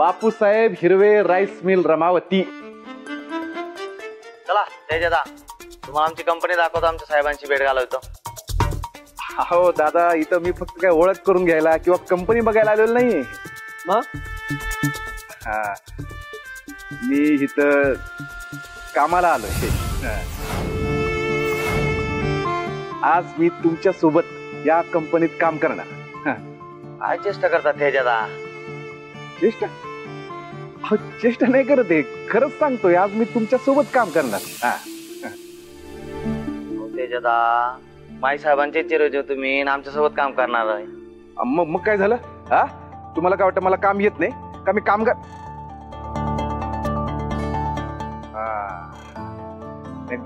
बापूसाहेब हिरवे rice mill Ramavati. चला तेजदा, तुम्हाला आमची कंपनी दाखवतो. आमच्या साहेबांची भेट घालवतो. हो दादा, इथं मी फक्त काय ओळख करून घ्यायला किंवा कंपनी बघायला आलेलो नाहीये. मग हा, मी इथं कामाला आलोय. आज मी तुमच्या सोबत या कंपनीत काम करणार. काय चेष्टा करतात तेजदा? चेष्टा? चेष्टा नाही करत आहे, खरंच सांगतोय. आज मी तुमच्या सोबत काम करणार. तेजदा, माई साहेबांचे चिरंजीव तुम्ही आमच्या सोबत काम करणार आहे. मग काय झालं? हा, तुम्हाला काय वाटतं मला काम येत नाही का? मी काम कर.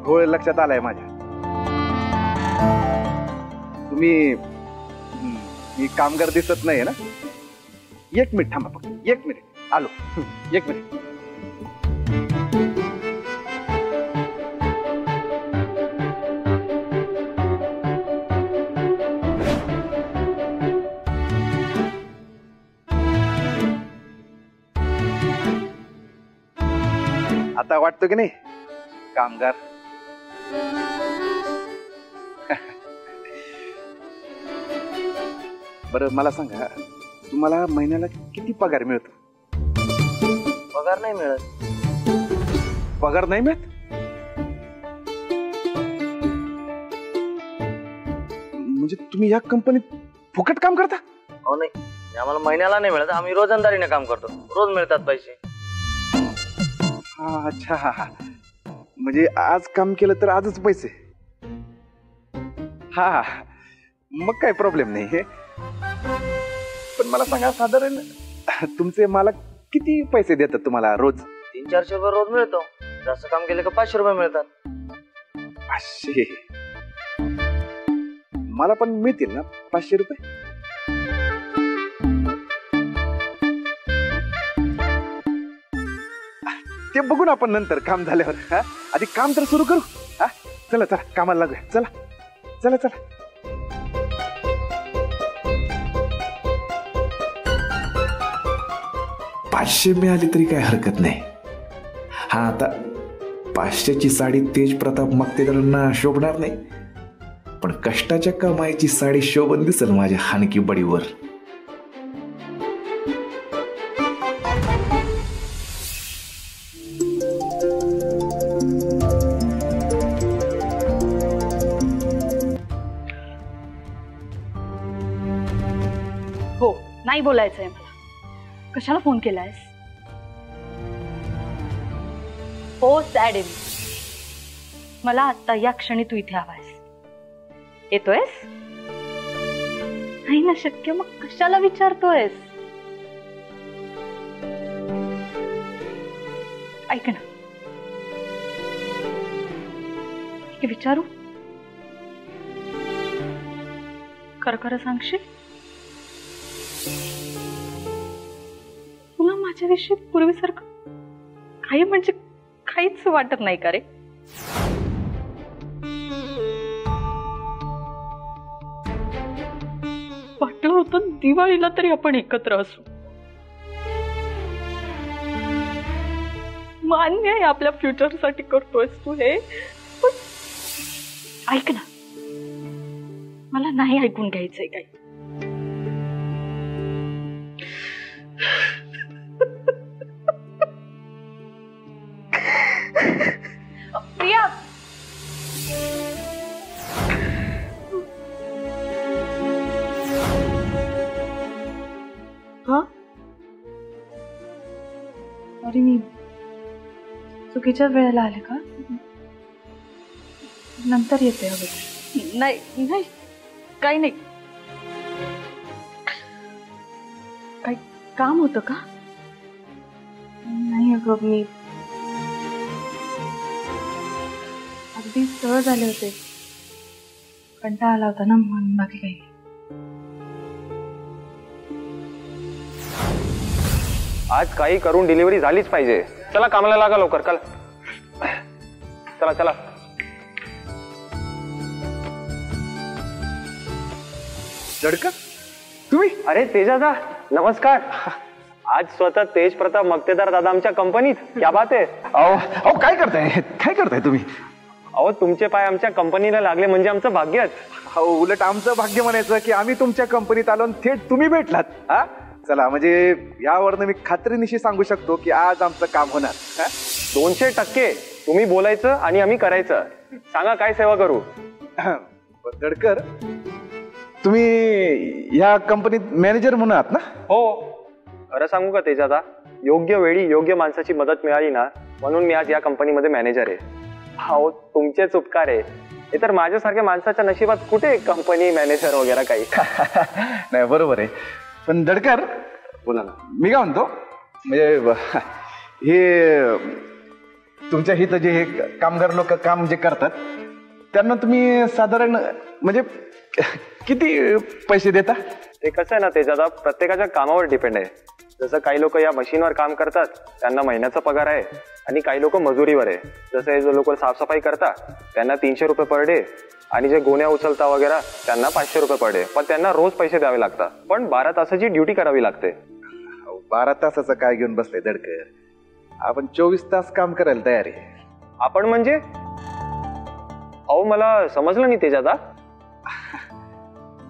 घोळ लक्षात आलाय माझ्या. तुम्ही मी कामगार दिसत नाही ना? एक मिनिट थांबा, फक्त 1 मिनिट. आलो. 1 मिनिट. आता वाटतो की नाही कामगार? बरं मला सांगा, तुम्हाला महिन्याला किती पगार मिळतो? पगार नाही मिळत. पगार नाही मिळत? म्हणजे तुम्ही या कंपनीत फुकट काम करता? हो नाही, आम्हाला महिन्याला नाही मिळत. आम्ही रोजंदारीने काम करतो. रोज मिळतात पैसे. हा, अच्छा. म्हणजे आज काम केलं तर आजच पैसे? हा, मग काय प्रॉब्लेम नाही. पण मला सांगा, साधारण तुमचे मालक किती पैसे देतात तुम्हाला रोज? 300-400 रुपये रोज मिळतो. जास्त काम केलं का 500 रुपये मिळतात. 500? मला पण मिळतील ना 500 रुपये? ते बघू ना आपण नंतर, काम झाल्यावर. आधी काम तर सुरू करू. चला चला, कामाला लागूया. चला चला चला. पाचशे मिळाली तरी काय हरकत नाही. हा, आता 500ची साडी तेज प्रताप मक्तेदारांना शोभणार नाही, पण कष्टाच्या कमाईची साडी शोभन दिसेल माझ्या हानकी बडीवर. हो, नाही बोलायचंय मला. कशाला फोन केलायस? हो सॅड, मला आता या क्षणी तू इथे हवायस. येतोयस? नाही ना शक्य, मग कशाला विचारतोयस? ऐक ना, विचारू? खरं खरं सांगशील? तुला माझ्याविषयी पूर्वीसारखं काही म्हणजे काहीच वाटत नाही का रे? वाटलं होतं दिवाळीला तरी आपण एकत्र असू. मान्य आहे आपल्या फ्युचर साठी करतोयस तू हे, पण ऐक ना, मला नाही ऐकून घ्यायचंय काही. प्रिया, हा, अरे मी चुकीच्या वेळेला आले का? नंतर येते हवं. नाही नाही, काही नाही. काही काम होतं का? नाही अगं, मी अगदी सहज आले होते. कंटाळा आला होता ना, म्हणून. बाकी काही. आज काही करून डिलिव्हरी झालीच पाहिजे. चला कामाला लागा लवकर. चला चला. लडका तुम्ही? अरे तेजादा, नमस्कार. आज स्वतः तेज प्रताप मक्तेदार दादा आमच्या कंपनीत. क्या बात आहे. अहो काय करताय तुम्ही? अहो तुमचे पाय आमच्या कंपनीला लागले म्हणजे आमचं भाग्यच. अहो उलट आमचं भाग्य म्हणायचं की आम्ही तुमच्या कंपनीत आलो आणि थेट तुम्ही भेटलात. हा चला, म्हणजे यावरनं मी खात्रीनिशी सांगू शकतो की आज आमचं काम होणार. 200% तुम्ही बोलायचं आणि आम्ही करायचं. सांगा काय सेवा करू. दडकर, तुम्ही या कंपनीत मॅनेजर म्हणून आहात ना? हो. खरं सांगू का तेजादा, योग्य वेळी योग्य माणसाची मदत मिळाली ना म्हणून मी आज या कंपनीमध्ये मॅनेजर आहे. हो तुमचेच उपकार आहे. हे तर माझ्यासारख्या माणसाच्या नशिबात कुठे कंपनी मॅनेजर वगैरे काही. नाही बरोबर आहे. पण दडकर, बोला ना. मी काय म्हणतो, म्हणजे हे तुमच्या इथं जे हे कामगार लोक काम जे करतात त्यांना तुम्ही साधारण म्हणजे किती पैसे देता? ते कसं आहे ना तेजादा, प्रत्येकाच्या कामावर डिपेंड आहे. जसं काही लोक या मशीनवर काम करतात त्यांना महिन्याचा पगार आहे आणि काही लोक मजुरीवर आहे. जसं हे जो लोक साफसफाई करतात त्यांना 300 रुपये पर डे आणि जे गोण्या उचलता वगैरे त्यांना 500 रुपये पर डे. पण त्यांना रोज पैसे द्यावे लागतात. पण 12 तासाची ड्युटी करावी लागते. 12 तासाचं काय घेऊन बसले दडकर? आपण 24 तास काम करायला तयार आहे. आपण म्हणजे? अहो मला समजलं नाही तेजादा.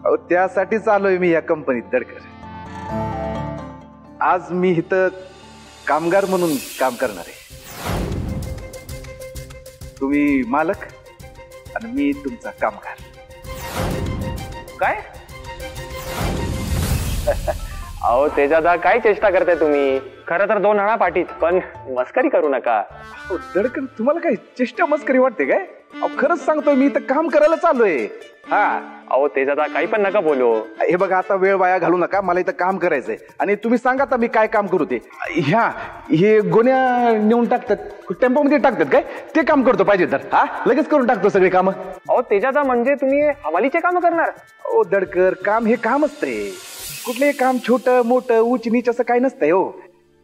अहो त्यासाठीच आलोय मी या कंपनीत दडकर. आज मी इथं कामगार म्हणून काम करणार आहे. तुम्ही मालक आणि मी तुमचा कामगार. काय? अहो तेजादा काय चेष्टा करताय तुम्ही. खरं तर 2 आणा पाठीत, पण मस्करी करू नका. दडकर, तुम्हाला काय चेष्टा मस्करी वाटते काय? अहो खरंच सांगतोय, मी इथं काम करायला चाललोय. हा अहो तेजादा काही पण नका बोलू. हे बघा, आता वेळ वाया घालू नका. मला इथं काम करायचंय आणि तुम्ही सांगा आता मी काय काम करू ते. हे गोण्या नेऊन टाकतात, टेम्पोमध्ये टाकतात काय, ते काम करतो पाहिजे तर. हा लगेच करून टाकतो सगळे काम. अहो तेजादा म्हणजे तुम्ही हमालीचे काम करणार? ओ दडकर, काम हे काम असतंय. कुठलंही काम छोटं मोठं उच नीच असं काय नसतंय हो.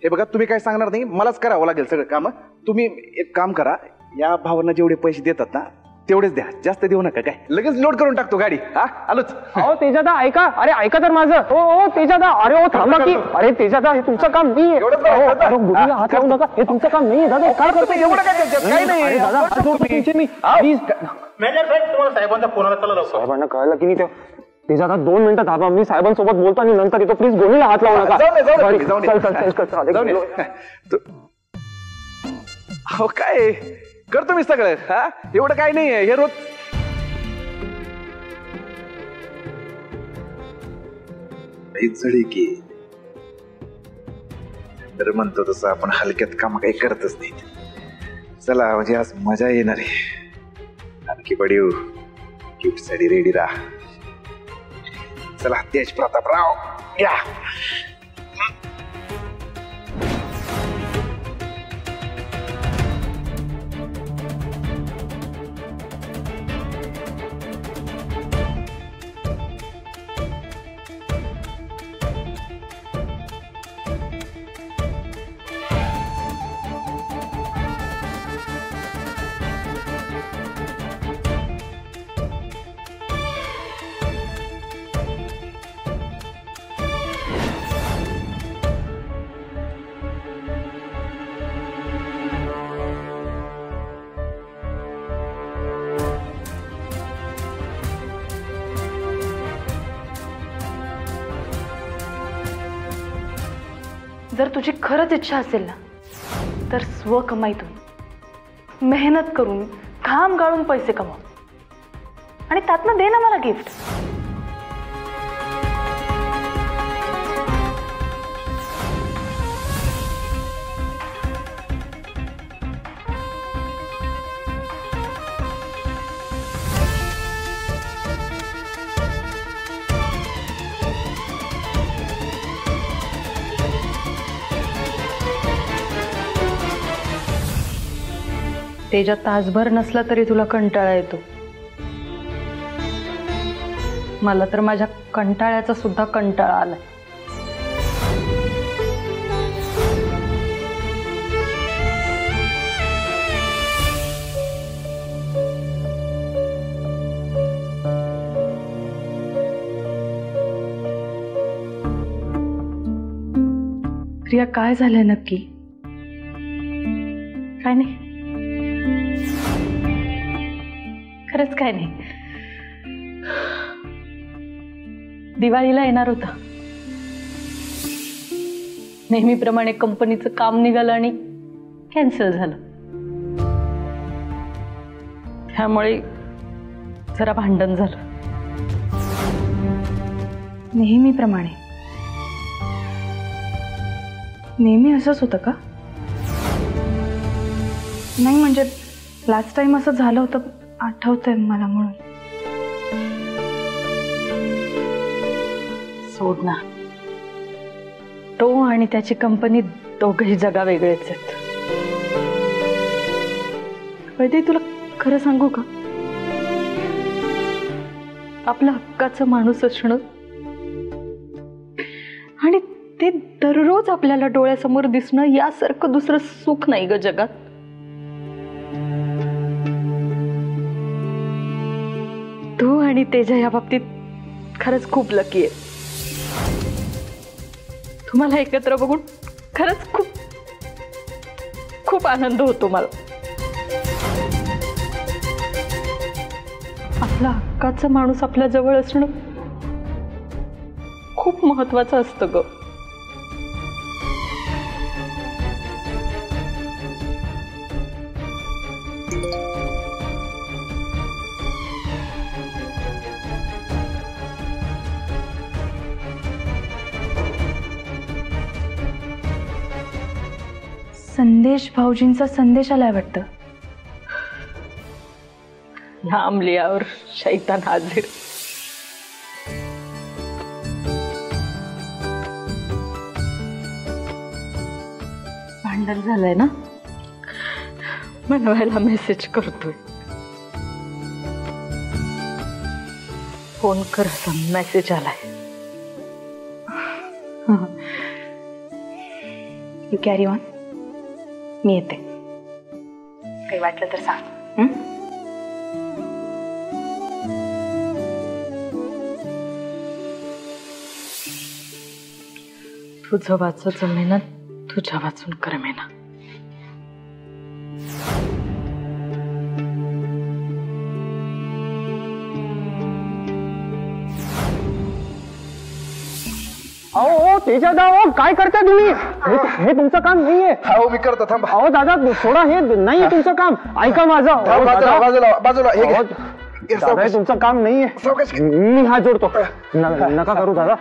हे बघा, तुम्ही काय सांगणार नाही, मलाच करावं लागेल सगळं काम. तुम्ही एक काम करा, या भावांना जेवढे पैसे देतात ना तेवढेच द्या, जास्त देऊ नका. काय लगेच लोड करून टाकतो गाडी. हा आलोच. अहो तेजादा ऐका. अरे ऐका तर माझं. हो तेजादा. अरे हो थांबा की. अरे तेजादा हे तुमचं काम नाही. गुडीला हात लावू नका. हे तुमचं काम नाही दादा. काय करतो एवढं काय त्याच्यात? काही नाही दादा. हात जोडतो तुमचे मी. प्लीज. मॅनेजर साहेब, तुम्हाला साहेबांचा फोन आला, चला लवकर. साहेबांना कळलं की नाही ते जाता 2 मिनिटं थांबा. मी साहेबांसोबत बोलतो आणि नंतर येतो. प्लीज गोळीला हात लावू नका. जाऊन हो काय करतो मी सगळं. हा एवढं काय नाहीये. हे रोज की तर म्हणतो तसं आपण हलक्यात काम काही करतच नाही. चला म्हणजे आज मजा येणार आहे. आणखी बडीव गिफ्ट साठी रेडी राहा. चला तेज प्रतापराव या. जर तुझी खरंच इच्छा असेल ना तर स्वकमाईतून मेहनत करून घाम गाळून पैसे कमव आणि त्यातनं दे ना मला गिफ्ट. तेजात तासभर नसला तरी तुला कंटाळा येतो. मला तर माझ्या कंटाळ्याचा सुद्धा कंटाळा आलाय. प्रिया, काय झालंय नक्की? काय नाही, खरंच काय नाही. दिवाळीला येणार होता, नेहमीप्रमाणे कंपनीचं काम निघालं आणि कॅन्सल झालं. त्यामुळे जरा भांडण झालं. नेहमीप्रमाणे? नेहमी असंच होतं का? नाही म्हणजे लास्ट टाइम असं झालं होतं, आठवतंय मला म्हणून. सोड ना, तो आणि त्याची कंपनी दोघही जगा वेगळेच आहेत. वैदेही, तुला खरं सांगू का, आपलं हक्काचं माणूस असणं आणि ते दररोज आपल्याला डोळ्यासमोर दिसणं यासारखं दुसरं सुख नाही ग जगात. तू आणि तेजा या बाबतीत खरंच खूप लकी आहे. तुम्हाला एकत्र बघून खरंच खूप खूप आनंद होतो मला. आपला हक्काचा माणूस आपल्या जवळ असणं खूप महत्वाचं असतं ग. संदेश भाऊजींचा संदेश आलाय वाटतं. नाम लिया और शैतान हाजिर. भांडण झालंय ना, मनवायला मेसेज करतोय. फोन कर असा मेसेज आलाय. यू कॅरी ऑन, मी येते. काही वाटलं तर सांग. तुझं वाचच मेहनत तुझ्या वाचून कर मेहनत. अहो तेजादा, काय करता तुम्ही? हे तुमचं काम नाहीये. हो मी करतो, थांबा. अहो दादा सोडा, हे नाहीये तुमचं काम. ऐका माझं. बाजूला बाजूला बाजूला. दादा, हे तुमचं काम नाहीये. मी हात जोडतो. नका करू दादा.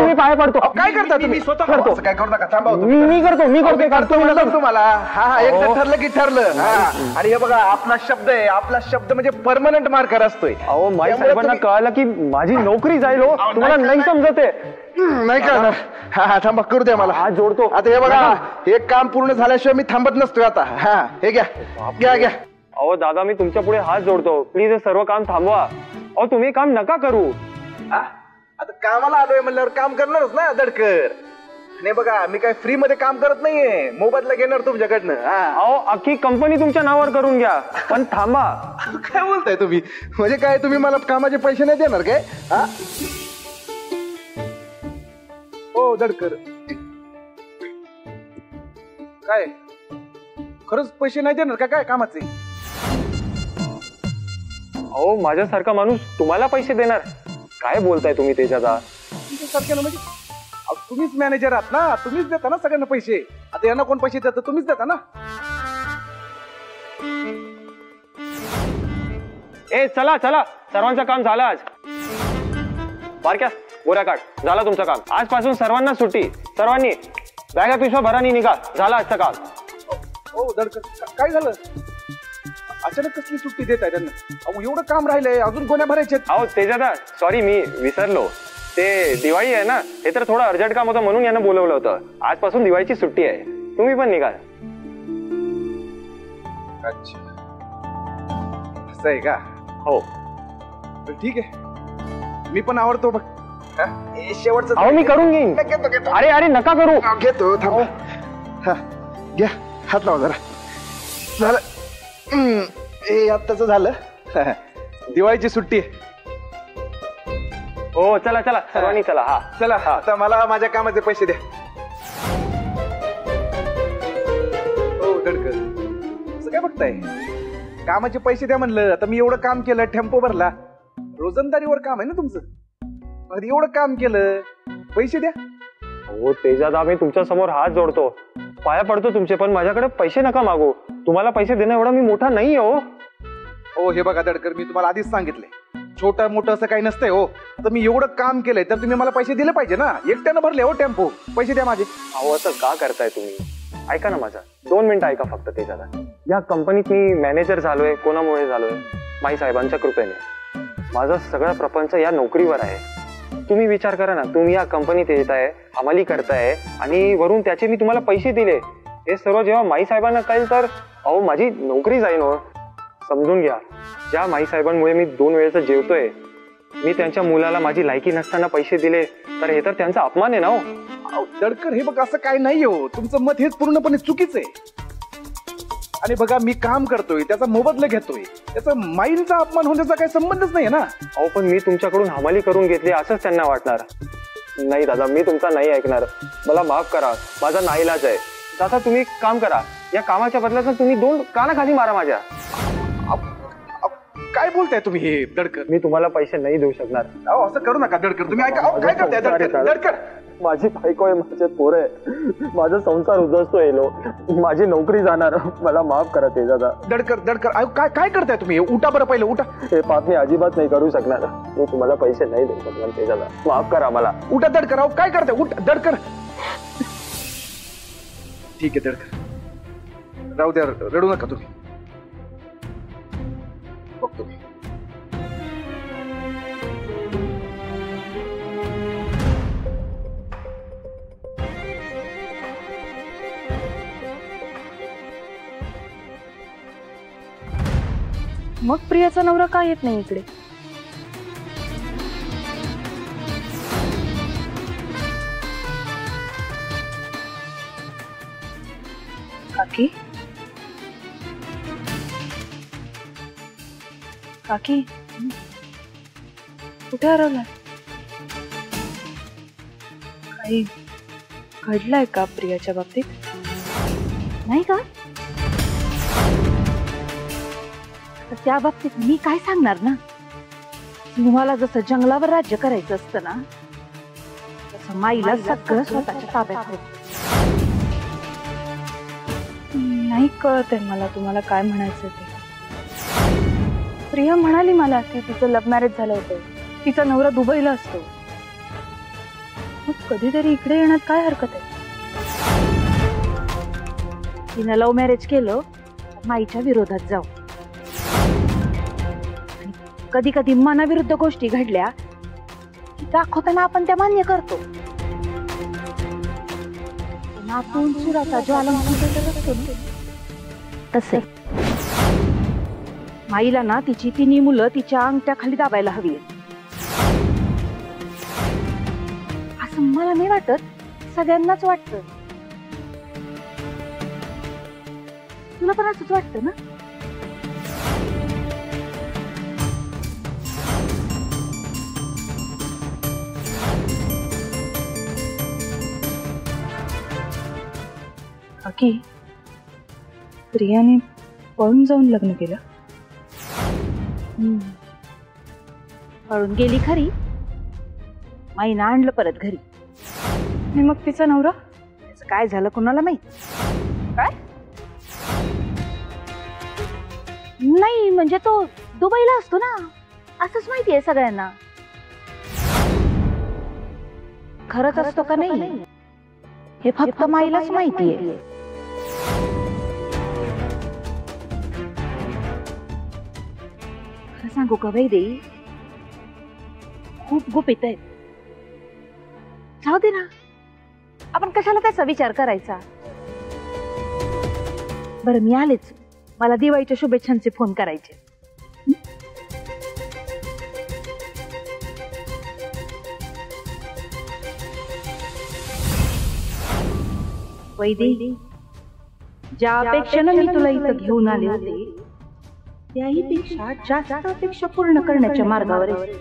मी पाय पडतो. काय करता तुम्ही? स्वतः करतो. काय करू नका, थांबा. मी करतो तुम्हाला. हा एकदा ठरलं की ठरलं. आणि हे बघा, आपला शब्द आहे. आपला शब्द म्हणजे परमनंट मार्कर असतोय. अहो माई साहेबांना कळालं की माझी नोकरी जाईल. तुम्हाला नाही समजत आहे. नाही कळणार. हा थांबा, करू द्या मला. हात जोडतो. आता हे बघा, हे काम पूर्ण झाल्याशिवाय मी थांबत नसतोय आता. हा हे घ्या घ्या घ्या. अहो दादा, मी तुमच्या पुढे हात जोडतो. प्लीज हे सर्व काम थांबवा. अहो तुम्ही काम नका करू. आता कामाला आलोय म्हणल्यावर काम करणारच ना दडकर. नाही बघा, मी काय फ्री मध्ये काम करत नाहीये. मोबदला घेणार तुमच्याकडनं. अहो अख्खी कंपनी तुमच्या नावावर करून घ्या, पण थांबा. काय बोलताय तुम्ही? म्हणजे काय, तुम्ही मला कामाचे पैसे नाही देणार काय? हो दडकर, काय खरंच पैसे नाही देणार का काय कामाचे? अहो माझ्यासारखा माणूस तुम्हाला पैसे देणार? काय बोलताय तुम्ही तेजादा? तुमच्यासारख्यानं म्हणजे तुम्हीच मॅनेजर आहात ना, तुम्हीच देता ना सगळ्यांना पैसे. आता यांना कोण पैसे देतं? तुम्हीच देता ना. ए चला चला, सर्वांचं काम झालं आज. बारक्या गोऱ्या काढ, झालं तुमचं काम. आजपासून सर्वांना सुट्टी. सर्वांनी बॅगा पिशव्या भरानी निघा. झालं आजचं काम. हो दडकर, काय झालं? अचानक कसली सुट्टी देत आहे त्यांना? अहो एवढं काम राहिलंय, अजून गोण्या भरायचे. अहो तेजादा सॉरी, मी विसरलो. ते दिवाळी आहे ना, हे तर थोडं अर्जंट काम होतं म्हणून यांना बोलवलं होतं. आजपासून दिवाळीची सुट्टी आहे. तुम्ही पण निघा. अच्छा असं आहे का? हो ठीक आहे, मी पण आवडतो बघ. शेवटचं अहो मी करून घेईन. घेतो घेतो. अरे अरे नका करू. घेतो थांबा. हा घ्या, हात लावा जरा. झालं हे आत्ताच झालं. दिवाळीची सुट्टी. हो चला चला सर्वांनी चला. हा चला, आता मला माझ्या कामाचे पैसे द्या. नसतंय. कामाचे पैसे द्या म्हणलं. आता मी एवढं काम केलं, टेम्पो भरला, रोजंदारीवर काम आहे ना तुमचं. मग एवढं काम केलं, पैसे द्या. हो तेजादा, मी तुमच्या समोर हात जोडतो, पाया पडतो तुमचे, पण माझ्याकडे पैसे नका मागू. तुम्हाला पैसे देणं एवढा मी मोठा नाही हो. हो हे बघा दडकर, मी तुम्हाला आधीच सांगितले, छोटं मोठं असं काही नसतंय हो. तर मी एवढं काम केलंय तर तुम्ही मला पैसे दिले पाहिजे ना. एकट्यानं भरले हो टेम्पो, पैसे द्या माझे. अहो असं का करताय तुम्ही? ऐका ना माझा 2 मिनिटं ऐका फक्त तेजादा. या कंपनीत मी मॅनेजर झालोय, कोणामुळे झालोय? माई साहेबांच्या कृपेने. माझा सगळा प्रपंच या नोकरीवर आहे. तुम्ही विचार करा ना, तुम्ही या कंपनीत येताय, हमाली करताय आणि वरून त्याचे मी तुम्हाला पैसे दिले. हे सर्व जेव्हा माई साहेबांना कळेल तर अहो माझी नोकरी जाईन हो. समजून घ्या, ज्या माई साहेबांमुळे मी 2 वेळेचं जेवतोय, मी त्यांच्या मुलाला माझी लायकी नसताना पैसे दिले तर हे तर त्यांचा अपमान आहे ना हो. दडकर हे बघा, असं काय नाही हो. तुमचं मत हेच पूर्णपणे चुकीचं आहे. आणि बघा, मी काम करतोय, त्याचा मोबदला घेतोय, त्याचा माईंचा अपमान होण्याचा काही संबंधच नाही ना. अहो पण मी तुमच्याकडून हमाली करून घेतली असंच त्यांना वाटणार. नाही दादा, मी तुमचा नाही ऐकणार. मला माफ करा, माझा नाईलाज आहे. दादा तुम्ही काम करा, या कामाच्या बदल्यात तुम्ही 2 कानाखाली मारा माझ्या. काय बोलताय तुम्ही हे दडकर? मी तुम्हाला पैसे नाही देऊ शकणार. अहो असं करू नका दडकर, तुम्ही ऐका. काय करताय दडकर? दडकर, माझी बायको आहे, माझे पोरं आहे, माझा संसार उद्ध्वस्त येलो, माझी नोकरी जाणार. मला माफ करा तेजादा. दडकर दडकर, काय काय करताय तुम्ही? उठा बरं, पहिलं उठा. हे पाप मी अजिबात नाही करू शकणार. मी तुम्हाला पैसे नाही देऊ शकणार तेजादा, माफ करा मला. उठा दडकर. अहो काय करताय? उठ दडकर. ठीक आहे दडकर, राहू द्या, रडू नका तुम्ही. बघतो मी. मग प्रियाचा नवरा का येत नाही इकडे? काकी, काकी कुठे हरवलाय? काही घडलंय का प्रियाच्या बाबतीत? नाही का? त्या बाबतीत मी काय सांगणार ना. सिंहाला जसं जंगलावर राज्य करायचं असतं ना, तसं माईला सगळं स्वतःच्या ताब्यात होतं. नाही कळत आहे मला तुम्हाला काय म्हणायचं ते. प्रिया म्हणाली मला की तिचं लव्ह मॅरेज झालं होतं, तिचा नवरा दुबईला असतो. मग कधीतरी इकडे येण्यात काय हरकत आहे? तिनं लव्ह मॅरेज केलं माईच्या विरोधात जाऊ. कधी कधी मनाविरुद्ध गोष्टी घडल्या की दाखवताना आपण त्या मान्य करतो. नातून सुराचा ज्वालामुखी तसे माईला ना तिची 3 मुलं तिच्या अंगठ्या खाली दाबायला हवी असं मला नाही वाटत, सगळ्यांनाच वाटतं. तुला पण असंच वाटतं ना? काकी, प्रियाने पळून जाऊन लग्न केलं? पळून गेली खरी, माईनं आणलं परत घरी. आणि मग तिचा नवरा? त्याचं काय झालं कोणाला माहित. काय? नाही म्हणजे तो दुबईला असतो ना, असंच माहिती आहे सगळ्यांना. खरंच असतो का नाही हे फक्त माईलाच माहिती आहे. खरं सांगू का वैदेही, खूप गुपित आहेत. जाऊ दे ना, आपण कशाला त्याचा विचार करायचा. बरं मी आलेच, मला दिवाळीच्या शुभेच्छांचे फोन करायचे. वैदेही, ज्या अपेक्षेनं मी तुला इथं घेऊन आले होते त्याही पेक्षा जास्त अपेक्षा पूर्ण करण्याच्या मार्गावर आहे.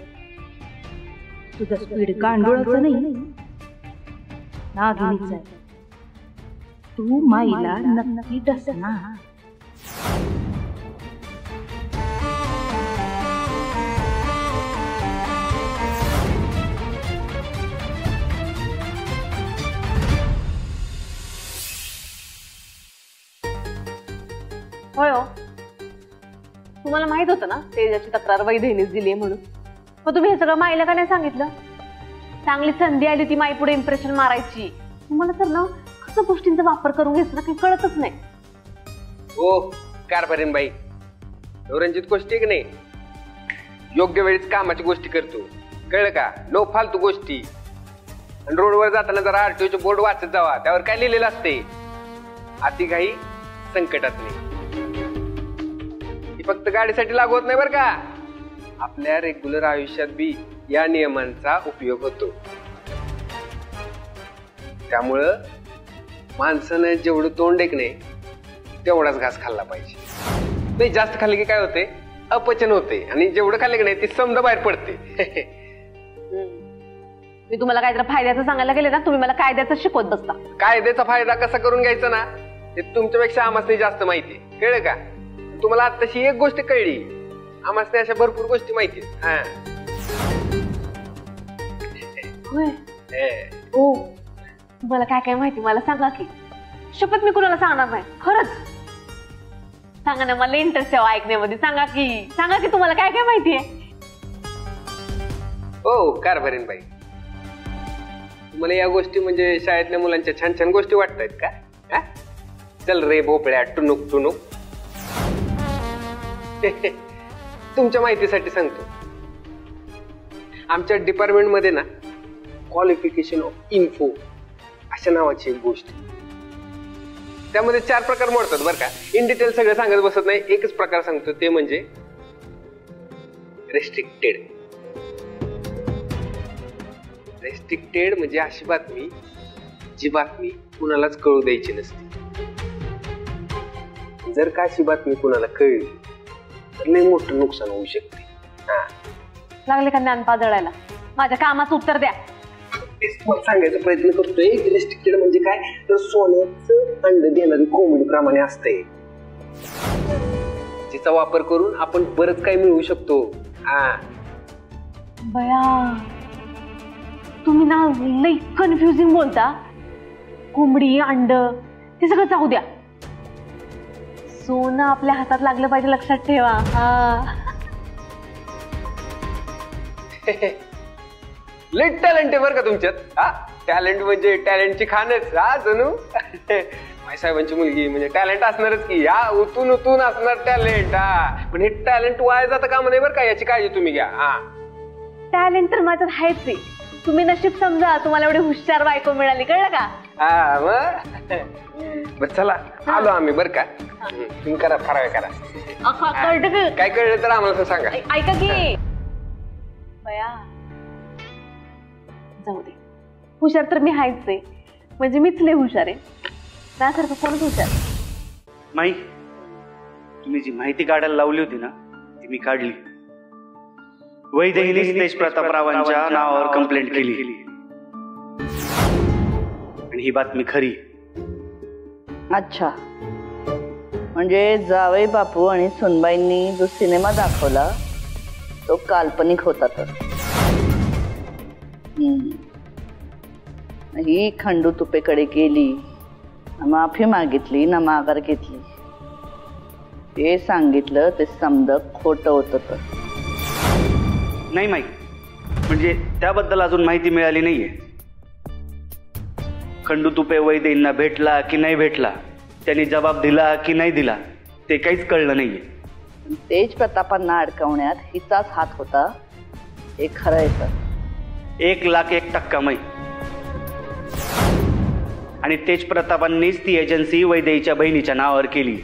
तुझं स्पीड गांडुळाचं नाही, नागिनीचं आहे. तू माईला नक्की डसणार. तुम्हाला माहित होतं ना तेजाची तक्रार वैदेहीनेच दिली आहे म्हणून, मग तुम्ही हे सगळं माईला का नाही सांगितलं? चांगली संधी आली ती माई पुढे इम्प्रेशन मारायची. तुम्हाला तर ना कसं गोष्टींचा वापर करून घ्यायचा काही कळतच नाही. हो कारभारीन बाई, रणजित गोष्टी की नाही, योग्य वेळीच कामाची गोष्टी करतो, कळलं का? नो फालतू गोष्टी. आणि रोडवर जाताना जरा आरटीओचे बोर्ड वाचत जावा, त्यावर काय लिहिलेलं असते, अति काही संकटात नाही. ही फक्त गाडीसाठी लागू होत नाही बरं का, आपल्या रेग्युलर आयुष्यात बी या नियमांचा उपयोग होतो. त्यामुळं माणसानं जेवढं तोंड टेकणे तेवढाच घास खाल्ला पाहिजे. नाही जास्त खाल्ले की काय होते, अपचन होते, आणि जेवढं खाल्ले की नाही ती समजा बाहेर पडते. मी तुम्हाला काहीतरी फायद्याचं सांगायला गेले ना, तुम्ही मला कायद्याचं शिकवत बसता. कायद्याचा फायदा कसा करून घ्यायचा ना हे तुमच्यापेक्षा आम्हाला जास्त माहिती, कळलं का? तुम्हाला आत्ताशी एक गोष्ट कळली, आम्हाला अशा भरपूर गोष्टी माहिती. हा हो, तुम्हाला काय काय माहिती मला सांगा की. शपथ मी कुणाला सांगणार नाही, खरंच सांगा ना, मला इंटरेस्ट आहे ऐकण्यामध्ये. सांगा की तुम्हाला काय काय माहिती आहे. हो कारभारीन बाई, तुम्हाला या गोष्टी म्हणजे शाळेतल्या मुलांच्या छान छान गोष्टी वाटतायत का? चल रे भोपळ्या टुनुक टुनुक. तुमच्या माहितीसाठी सांगतो, आमच्या डिपार्टमेंट मध्ये ना क्वालिफिकेशन ऑफ इन्फो अशा नावाची एक गोष्ट, त्यामध्ये 4 प्रकार मोडतात बरं का. इन डिटेल सगळं सांगत बसत नाही, एकच प्रकार सांगतो, ते म्हणजे रेस्ट्रिक्टेड. रेस्ट्रिक्टेड म्हणजे अशी बातमी जी बातमी कुणालाच कळू द्यायची नसते. जर का अशी बातमी कुणाला कळली तर लय मोठं नुकसान होऊ शकते. लागले का ज्ञान पादळायला? माझ्या कामाचं उत्तर द्या. तेच तुम्हाला सांगायचा प्रयत्न करतोय. रेस्ट्रिक्टेड म्हणजे काय, तर सोन्याचं अंड देणारी कोंबडी प्रमाणे असते, जिचा वापर करून आपण बरंच काही मिळवू शकतो. बया, तुम्ही ना लई कन्फ्युजिंग बोलता. कोंबडी अंड ते सगळं जाऊ द्या, सोनं आपल्या हातात लागलं पाहिजे, लक्षात ठेवा. लई टॅलेंट आहे बरं का तुमच्यात. टॅलेंट म्हणजे टॅलेंटची खाणच. जणू माई साहेबांची मुलगी म्हणजे टॅलेंट असणारच की. उतून उतून असणार टॅलेंट. पण हे टॅलेंट वाया जातं का म्हणे बरं का, याची काळजी तुम्ही घ्या. टॅलेंट तर माझ्यात आहेच आहे, तुम्ही नशीब समजा तुम्हाला एवढी हुशार बायको मिळाली, कळलं का? बर चला आलो आम्ही बरं का. तुम्ही करा, फराळ करा. काय कळलं तर आम्हाला सांगा. ऐका की बया, जाऊ दे, हुशार तर मी आहेच आहे, म्हणजे मीच लय हुशार आहे, त्यासारखं कोणच हुशार. माई, तुम्ही जी माहिती काढायला लावली होती ना ती मी काढली. वैदेहीने तेज प्रतापरावांच्या नावावर कंप्लेंट केली आणि ही बातमी खरी. अच्छा, म्हणजे जावई बापू आणि सुनबाईंनी जो सिनेमा दाखवला तो काल्पनिक होता. तर ही खंडू तुपेकडे गेली, ना माफी मागितली ना माघार घेतली. ते सांगितलं ते समजा खोटं होतं. तर नाही माई, म्हणजे त्याबद्दल अजून माहिती मिळाली नाहीये. खंडू तुपे वैदेहींना भेटला की नाही भेटला, त्यांनी जबाब दिला की नाही दिला, ते काहीच कळलं नाहीये. तेज प्रतापांना अडकवण्यात हिचाच हात होता हे खरं आहे. तर 1,01,000% माई. आणि तेज प्रतापांनीच ती एजन्सी वैदेहीच्या बहिणीच्या नावावर केली.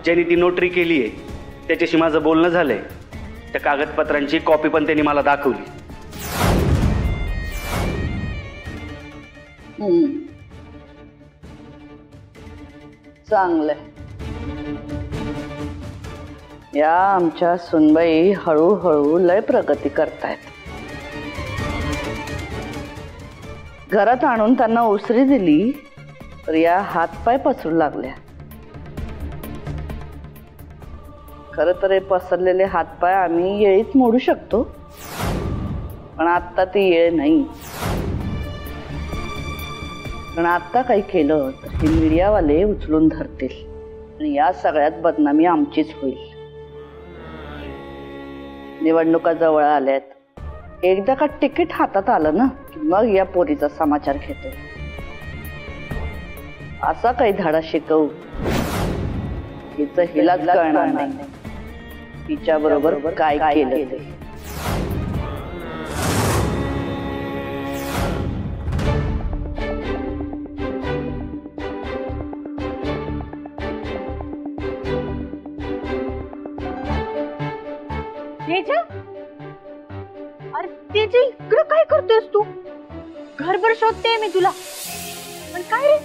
ज्यांनी ती नोटरी केली आहे त्याच्याशी माझं बोलणं झालंय. त्या कागदपत्रांची कॉपी पण त्यांनी मला दाखवली. चांगलंय. या आमच्या सुनबाई हळूहळू लय प्रगती करतायत. घरात आणून त्यांना उसरी दिली तर या हातपाय पसरू लागल्या. खरं तर हे पसरलेले हातपाय आम्ही येळीत मोडू शकतो, पण आत्ता ती येळ नाही. पण आत्ता काही केलं तर हे मीडियावाले उचलून धरतील आणि या सगळ्यात बदनामी आमचीच होईल. निवडणुका जवळ आल्यात, एकदा का तिकीट हातात आलं ना की मग या पोरीचा समाचार घेतो. असा काही धडा शिकवू हिचं हिलाच कळणार नाही तिच्या बरोबर काय केलं ते. अरे तेज इकडं काय करतोयस तू? घरभर शोधते मी तुला. पण काय रे,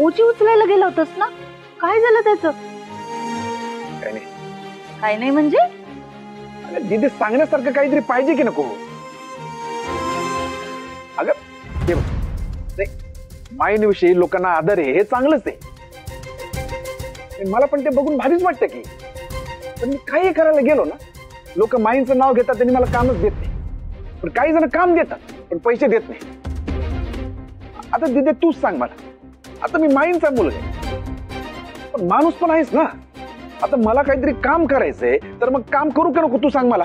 ओची उचलायला गेला होतास ना, काय झालं त्याचं? काय नाही म्हणजे? दीदी सांगण्यासारखं काहीतरी पाहिजे की नको? अगं ते माईंविषयी लोकांना आदर आहे हे चांगलंच आहे, मला पण ते बघून भारीच वाटतं की. पण मी काही करायला गेलो ना, लोक माईंचं नाव घेतात त्यांनी मला कामच देत नाही. पण काही जण काम देतात पण पैसे देत नाही. आता दिदे तूच सांग मला, आता मी माईंचा मुलगा आहे पण माणूस पण आहेस ना. आता मला काहीतरी काम करायचंय तर मग काम करू का नको तू सांग मला.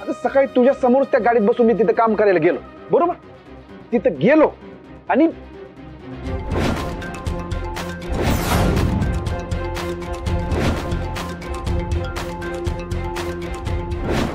आता सकाळी तुझ्या समोरच त्या गाडीत बसून मी तिथं काम करायला गेलो, बरोबर? तिथं गेलो आणि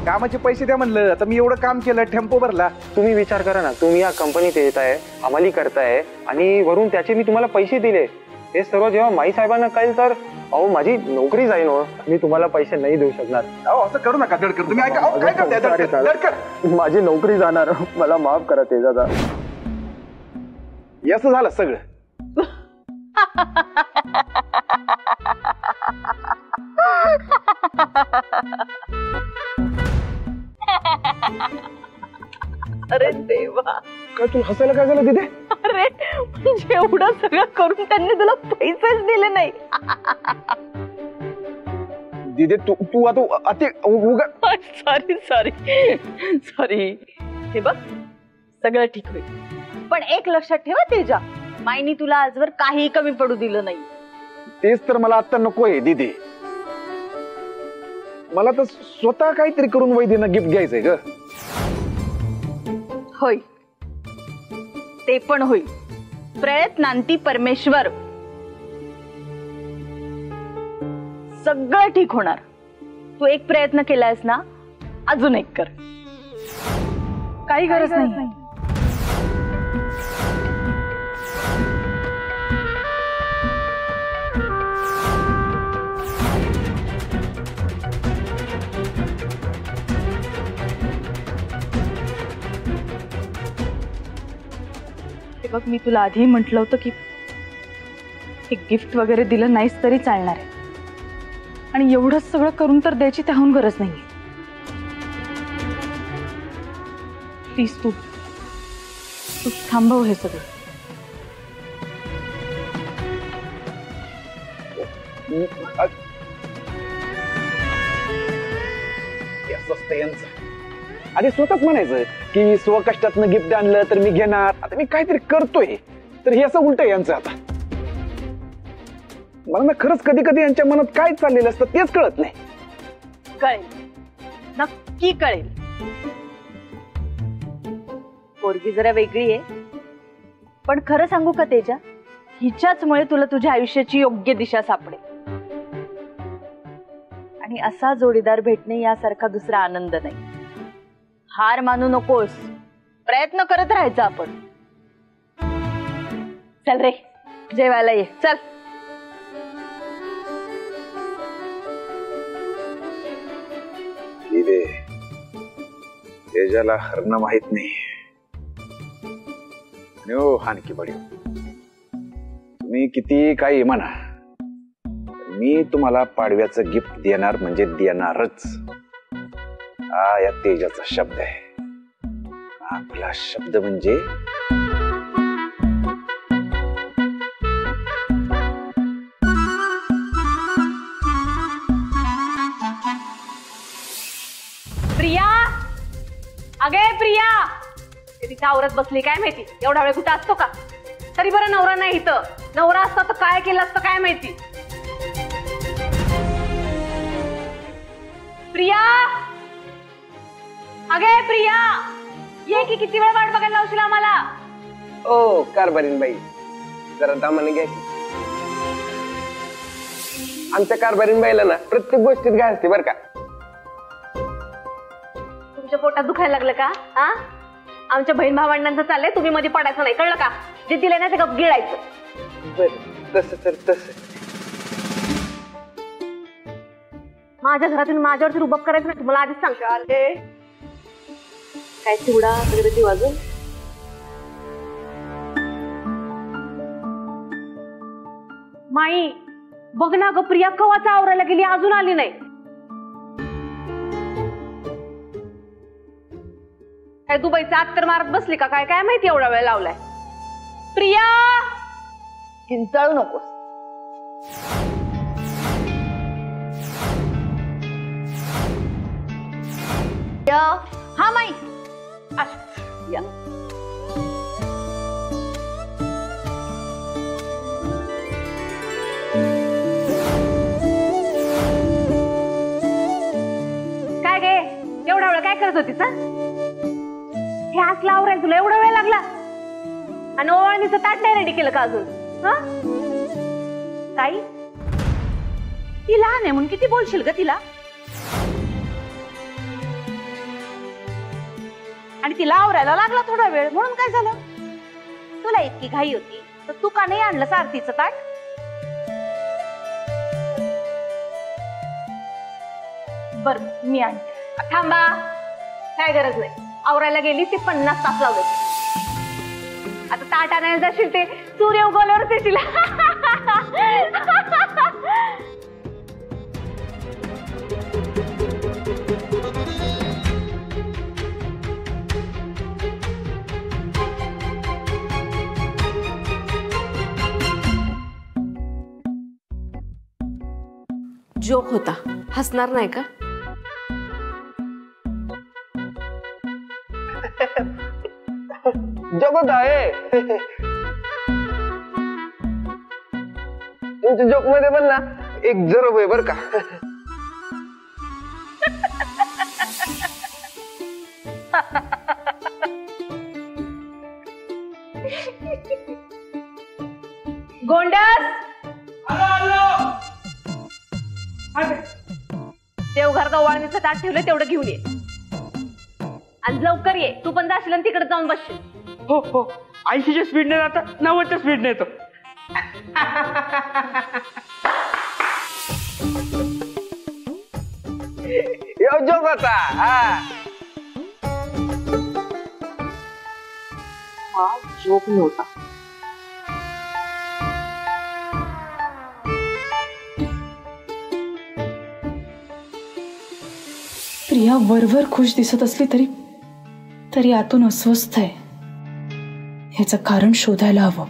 कामाचे पैसे द्या म्हणलं. आता मी एवढं काम केलं, टेम्पो भरला. तुम्ही विचार करा ना, तुम्ही या कंपनीत येत आहे, अंमली करताय आणि वरून त्याचे मी तुम्हाला पैसे दिले. हे सर्व जेव्हा माई साहेबांना कळेल तर अहो माझी नोकरी जाईल हो. मी तुम्हाला पैसे नाही देऊ शकणार. असं करू नका दडकर. तुम्ही ऐका, काय करताय दडकर? माझी नोकरी जाणार, मला माफ करा ते दादा. असं झालं सगळं. अरे देवा, काय तू हसायला काय झालं तिथे? अरे म्हणजे एवढं सगळं करून त्यांनी तुला पैसेच दिले नाही. दिदे तू आता सॉरी सॉरी सॉरी. हे बघ सगळं ठीक होईल, पण एक लक्षात ठेवा तेजा, माईनी तुला आजवर काही कमी पडू दिलं नाही. तेच तर मला आता नकोय दीदी. मला तर स्वतः काहीतरी करून वैदीनं गिफ्ट घ्यायचंय ग. होय ते पण होईल. प्रयत्नांती परमेश्वर. सगळं ठीक होणार. तू एक प्रयत्न केलायस ना, अजून एक कर. काही गरज नाही. बघ मी तुला आधी म्हटलं होतं की एक गिफ्ट वगैरे दिलं नाहीस तरी चालणार आहे, आणि एवढंच सगळं करून तर द्यायची त्याहून गरज नाही. प्लीज तू थांबव हे सगळं. आधी स्वतःच म्हणायचं की स्वकष्टातनं गिफ्ट आणलं तर मी घेणार. आता मी काहीतरी करतोय तर हे असं उलट यांचं. आता मला ना खरंच कधी कधी यांच्या मनात काय चाललेलं असतं तेच कळत नाही. कळेल, नक्की कळेल. पोरगी जरा वेगळी आहे, पण खरं सांगू का तेजा, हिच्याचमुळे तुला तुझ्या आयुष्याची योग्य दिशा सापडेल. आणि असा जोडीदार भेटणे यासारखा दुसरा आनंद नाही. हार मानू नकोस, प्रयत्न करत राहायचा आपण. चल रे जेवायला ये, चल. तेजाला हरणं माहित नाही. हानकी बडी तुम्ही किती काही म्हणा, मी तुम्हाला पाडव्याचं गिफ्ट देणार म्हणजे देणारच. हा या तेजाचा शब्द आहे. आपला शब्द म्हणजे प्रिया. अगे प्रिया, तिथे आवरत बसली काय माहिती. एवढा वेळ कुठं असतो का? तरी बरं नवरा नाही इथं. नवरा असता तर काय केलं असतं काय माहिती. प्रिया, अगे प्रिया, ये की किती वेळ वाट बघायला लावशील आम्हाला? ओ कारभारीन बाई, जरा दामाने घ्या की. आमच्या कारभारीन बाईला ना प्रत्येक गोष्टीत घाय असते बरं का. तुमच्या पोटात दुखायला लागलं का? हा, आमच्या बहीण भावंडांचं चाललंय, तुम्ही मध्ये पडायचं नाही, कळलं का? जे दिले ना ते गप गिळायचं. बरं तसं तर तसं. माझ्या घरातून माझ्यावरती रुबाब करायचं नाही, तुम्हाला आधीच सांगते. काय चिवडा वगैरे देऊ अजून? माई बघ ना ग, प्रिया कवाचा आवरायला गेली, अजून आली नाही. काय दुबईचा आत तर मारत बसली का काय? काय माहिती एवढा वेळ लावलाय. प्रिया, किंचाळू नकोस. हा माई. या. काय गे, एवढा वेळ काय करत होतीस? हे असलं आवरायला तुला एवढा वेळ लागला? आणि ओवाळणीचं ताट नाही रेडी केलं का अजून? ताई, ती लहान आहे म्हणून किती बोलशील ग तिला? आणि तिला आवरायला लागला थोडा वेळ म्हणून काय झालं? तुला इतकी घाई होती तर तू का नाही आणलं आरतीचं ताट? बर मी आणते. थांबा, काय गरज नाही, आवरायला गेली ती 50 तास लावले. आता ताट आणायला जाशील ते सूर्य उगवल्यावरच येशील. जोक होता, हसणार नाही का? जोक आहे तुमच्या जोक मध्ये पण ना एक जरोब आहे बर का. गोंडस, देवघरात ओवाळणीचं ताट ठेवलं तेवढं घेऊन ये आणि लवकर ये. तू पण जाशील आणि तिकडे जाऊन बसशील. हो हो, 80च्या स्पीडने जाता 90च्या स्पीडने येतो. जोक होता. हा जोक नव्हता. प्रिया वरवर खुश दिसत असली तरी आतून अस्वस्थ आहे. ह्याचं कारण शोधायला हवं.